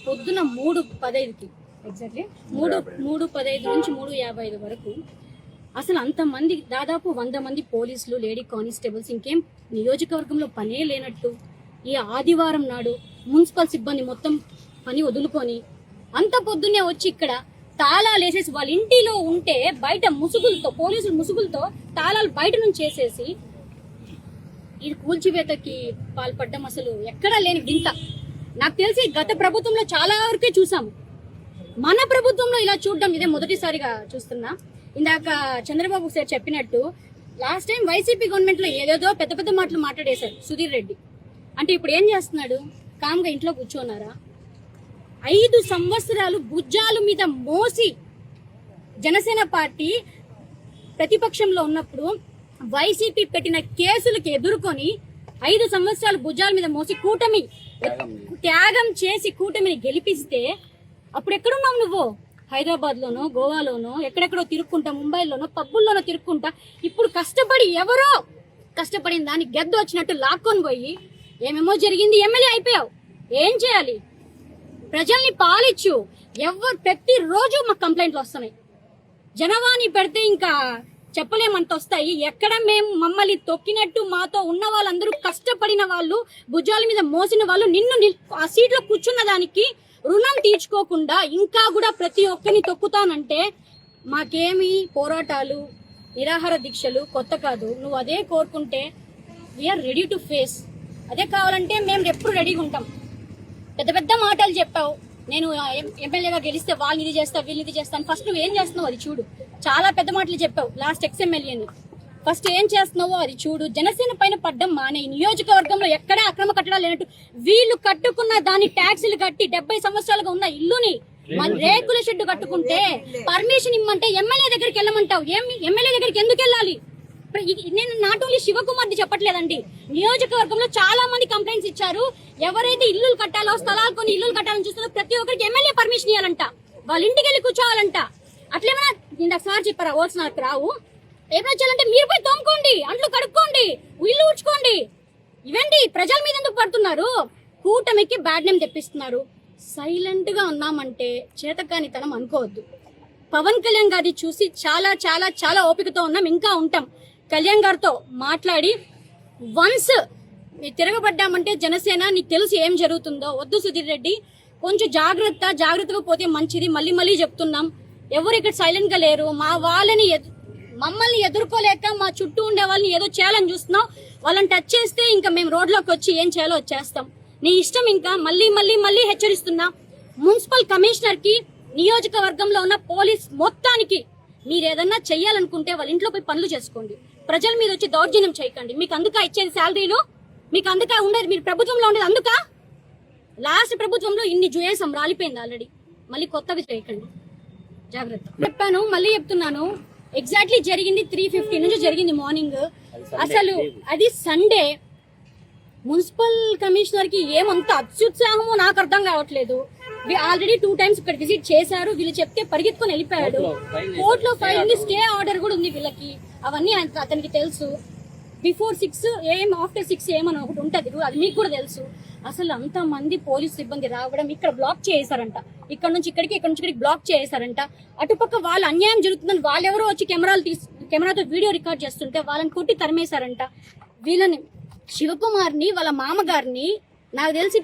పొద్దున 3:15కి ఎగ్జాక్ట్లీ 3:15 నుంచి 3:55 వరకు అసలు అంతమంది దాదాపు 100 మంది పోలీసులు, లేడీ కానిస్టేబుల్స్ ఇంకేం నియోజకవర్గంలో పనే లేనట్టు ఈ ఆదివారం నాడు మున్సిపల్ సిబ్బంది మొత్తం పని వదులుకొని అంత పొద్దున్నే వచ్చి ఇక్కడ తాళాలు వేసేసి వాళ్ళ ఇంటిలో ఉంటే బయట ముసుగులతో, పోలీసులు ముసుగులతో తాళాలు బయట నుంచి వేసేసి ఇది కూల్చివేతకి పాల్పడ్డం అసలు ఎక్కడా లేని వింత. నాకు తెలిసి గత ప్రభుత్వంలో చాలా వరకే చూసాము, మన ప్రభుత్వంలో ఇలా చూడడం ఇదే మొదటిసారిగా చూస్తున్నా. ఇందాక చంద్రబాబు సార్ చెప్పినట్టు లాస్ట్ టైం వైసీపీ గవర్నమెంట్ లో ఏదేదో పెద్ద పెద్ద మాటలు మాట్లాడేశారు సుధీర్ రెడ్డి. అంటే ఇప్పుడు ఏం చేస్తున్నాడు? కామ్గా ఇంట్లో కూర్చోన్నారా? 5 సంవత్సరాలు భుజాల మీద మోసి జనసేన పార్టీ ప్రతిపక్షంలో ఉన్నప్పుడు వైసీపీ పెట్టిన కేసులకు ఎదుర్కొని 5 సంవత్సరాలు భుజాల మీద మోసి కూటమి త్యాగం చేసి కూటమిని గెలిపిస్తే అప్పుడు ఎక్కడున్నావు నువ్వు? హైదరాబాద్ లోనో, గోవాలోనో, ఎక్కడెక్కడో తిరుక్కుంటా, ముంబైలోనో, పబ్బుల్లోనో తిరుక్కుంటా. ఇప్పుడు కష్టపడి ఎవరో కష్టపడిన దాన్ని గెద్ద వచ్చినట్టు లాక్కొని పోయి ఏమేమో జరిగింది, ఎమ్మెల్యే అయిపోయావు. ఏం చేయాలి? ప్రజల్ని పాలిచ్చు. ప్రతిరోజు మాకు కంప్లైంట్లు వస్తున్నాయి. జనవాణి పెడితే ఇంకా చెప్పలేమంత వస్తాయి. ఎక్కడ మేము మమ్మల్ని తొక్కినట్టు మాతో ఉన్న వాళ్ళందరూ కష్టపడిన వాళ్ళు, భుజాల మీద మోసిన వాళ్ళు, నిన్ను ఆ సీట్లో కూర్చున్న దానికి రుణం తీర్చుకోకుండా ఇంకా కూడా ప్రతి ఒక్కరిని తొక్కుతానంటే మాకేమి పోరాటాలు, నిరాహార దీక్షలు కొత్త కాదు. నువ్వు అదే కోరుకుంటే వీఆర్ రెడీ టు ఫేస్. అదే కావాలంటే మేము ఎప్పుడు రెడీగా ఉంటాం. పెద్ద పెద్ద మాటలు చెప్పావు, నేను ఎమ్మెల్యేగా గెలిస్తే వాళ్ళని ఇది చేస్తా, వీళ్ళని ఇది చేస్తాను. ఫస్ట్ నువ్వు ఏం చేస్తున్నావు అది చూడు. చాలా పెద్ద మాటలు చెప్పావు లాస్ట్ ఎక్స్ఎమ్మెల్యేని. ఫస్ట్ ఏం చేస్తున్నావో అది చూడు. జనసేన పైన పడ్డం మానే. నియోజకవర్గంలో ఎక్కడా అక్రమ కట్టడాలు లేనట్టు వీళ్ళు కట్టుకున్న దాని ట్యాక్సులు కట్టి 70 సంవత్సరాలుగా ఉన్న ఇల్లుని రేకుల షెడ్ కట్టుకుంటే పర్మిషన్ ఇమ్మంటే ఎమ్మెల్యే దగ్గరికి వెళ్ళమంటావు. ఎమ్మెల్యే దగ్గరికి ఎందుకు వెళ్ళాలి? నేను నాట్ ఓన్లీ శివకుమార్ది చెప్పట్లేదండి, నియోజకవర్గంలో చాలా మంది కంప్లైంట్స్ ఇచ్చారు. ఎవరైతే ఇల్లులు కట్టాలో, స్థలాలు కొని ఇల్లులు కట్టాలని చూస్తున్నారో ప్రతి ఒక్కరికి ఎమ్మెల్యే పర్మిషన్ ఇవ్వాలంట, వాళ్ళ ఇంటికి వెళ్ళి కూర్చోవాలంట. అట్లేమన్నా ఇందాక సార్ చెప్పారా ఓట్స్ నాకు రావు, ఏమైనా వచ్చాలంటే మీరు పోయి తోముకోండి, అంట్లు కడుక్కోండి, ఇల్లు ఊడ్చుకోండి. ఇవండి ప్రజల మీద ఎందుకు పడుతున్నారు? కూటమికి బ్యాడ్ నేమ్ తెప్పిస్తున్నారు. సైలెంట్ గా ఉన్నామంటే చేతకానితనం అనుకోవద్దు. పవన్ కళ్యాణ్ గారిని చూసి చాలా చాలా చాలా ఓపికతో ఉన్నాం, ఇంకా ఉంటాం. కళ్యాణ్ గారితో మాట్లాడి వన్స్ తిరగబడ్డామంటే జనసేన నీకు తెలుసు ఏం జరుగుతుందో. వద్దు సుధీర్ రెడ్డి, కొంచెం జాగ్రత్తగా పోతే మంచిది. మళ్ళీ మళ్ళీ చెప్తున్నాం, ఎవరు ఇక్కడ సైలెంట్ గా లేరు. మా వాళ్ళని మమ్మల్ని ఎదుర్కోలేక మా చుట్టూ ఉండే వాళ్ళని ఏదో చేయాలని చూస్తున్నాం. వాళ్ళని టచ్ చేస్తే ఇంకా మేము రోడ్లోకి వచ్చి ఏం చేయాలో చేస్తాం. నీ ఇష్టం. ఇంకా మళ్ళీ మళ్ళీ మళ్ళీ హెచ్చరిస్తున్నా, మున్సిపల్ కమిషనర్ కి, నియోజకవర్గంలో ఉన్న పోలీస్ మొత్తానికి మీరు ఏదన్నా చెయ్యాలనుకుంటే వాళ్ళ ఇంట్లో పోయి పనులు చేసుకోండి. ప్రజల మీద వచ్చి దౌర్జన్యం చేయకండి. మీకు అందుక ఇచ్చేది శాలరీలు, మీకు అందుక ఉండేది, మీరు ప్రభుత్వంలో ఉండేది అందుక. లాస్ట్ ప్రభుత్వంలో ఇన్ని చేసాం, రాలిపోయింది ఆల్రెడీ. మళ్ళీ కొత్తగా చేయకండి, జాగ్రత్త. చెప్పాను, మళ్ళీ చెప్తున్నాను. ఎగ్జాక్ట్లీ జరిగింది 3:50 నుంచి జరిగింది మార్నింగ్. అసలు అది సండే. మున్సిపల్ కమిషనర్ కి ఏమంత అత్యుత్సాహమో నాకు అర్థం కావట్లేదు. ఆల్రెడీ 2 times ఇక్కడ విజిట్ చేశారు. వీళ్ళు చెప్తే పరిగెత్తుకొని వెళ్ళిపోయాడు. కోర్టులో ఫైల్ ఉంది, స్టే ఆర్డర్ కూడా ఉంది వీళ్ళకి. అవన్నీ అతనికి తెలుసు. బిఫోర్ 6 AM, ఆఫ్టర్ 6 AM అని ఒకటి ఉంటది, అది మీకు కూడా తెలుసు. అసలు అంత మంది పోలీసు సిబ్బంది రావడం, ఇక్కడ బ్లాక్ చేశారంట. ఇక్కడ నుంచి ఇక్కడికి, ఇక్కడ నుంచి ఇక్కడికి బ్లాక్ చేశారంట. అటుపక్క వాళ్ళు అన్యాయం జరుగుతుందని వాళ్ళెవరో వచ్చి కెమెరాతో వీడియో రికార్డ్ చేస్తుంటే వాళ్ళని కొట్టి తరిమేశారంట. వీళ్ళని శివకుమార్ని, వాళ్ళ మామగారిని, నాకు తెలిసి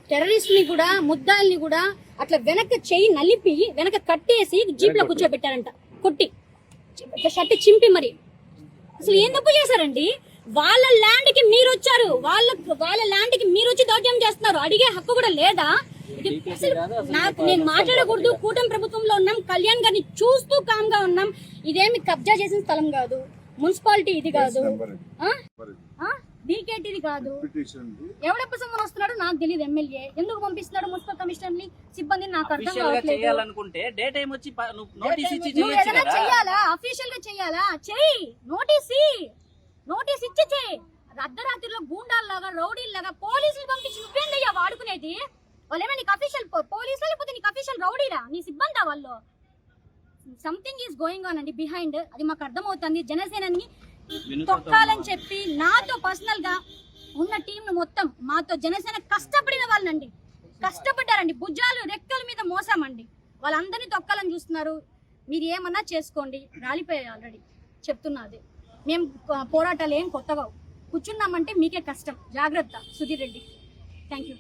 టెర్రరిస్ట్ ని కూడా, ముద్దాల్ని కూడా అట్లా వెనక చెయ్యి నలిపి వెనక కట్టేసి జీప్ లో కూర్చోబెట్టారంట, కొట్టి షర్ట్ చింపి. మరి అసలు ఏం తప్పు చేశారండి? వాళ్ళ ల్యాండ్ కి మీరు వచ్చారు, వాళ్ళ ల్యాండ్ కి మీరు వచ్చి దౌర్జన్యం చేస్తున్నారు. అడిగే హక్కు కూడా లేదా? నాకు నేను మాట్లాడకూడదు. కూటమి ప్రభుత్వంలో ఉన్నాం, కళ్యాణ్ గారిని చూస్తూ కామ్ గా ఉన్నాం. ఇదేమి కబ్జా చేసిన స్థలం కాదు, మున్సిపాలిటీ ఇది కాదు, డీకేటీది కాదు. ఎవడెప్పుడు సమ్మని వస్తున్నాడు నాకు తెలియదు. ఎమ్మెల్యే ఎందుకు పంపిస్తున్నాడు మున్సిపల్ కమిషనర్ ని, సిబ్బందిని? నాకు అర్థం కావట్లేదు. చెయ్యాలా? అఫీషియల్ గా చెయ్యాలా? చెయ్యి, నోటీస్ ఇచ్చి చెయ్యి. అర్ధరాత్రిలో గూండాల్లాగా, రౌడీల్లాగా పోలీసులు పంపించి నువ్వేందయ్యా వాడుకునేది? వాళ్ళేమో నీకు అఫీషియల్ పోలీసులు, లేకపోతే నీకు అఫీషియల్ రౌడీరా? నీ సిబ్బందా వాళ్ళు? సంథింగ్ ఈస్ గోయింగ్ ఆన్ అండి బిహైండ్. అది మాకు అర్థమవుతుంది. జనసేనని తొక్కాలని చెప్పి నాతో పర్సనల్ గా ఉన్న టీం మొత్తం, మాతో జనసేన కష్టపడిన వాళ్ళనండి, కష్టపడ్డారండి, భుజాలు రెక్కల మీద మోసామండి. వాళ్ళందరినీ తొక్కాలని చూస్తున్నారు. మీరు ఏమన్నా చేసుకోండి, రాలిపోయాయి ఆల్రెడీ. చెప్తున్నది, మేము పోరాటాలు ఏం కొత్తగా కూర్చున్నామంటే మీకే కష్టం. జాగ్రత్త సుధీర్ రెడ్డి. Thank you.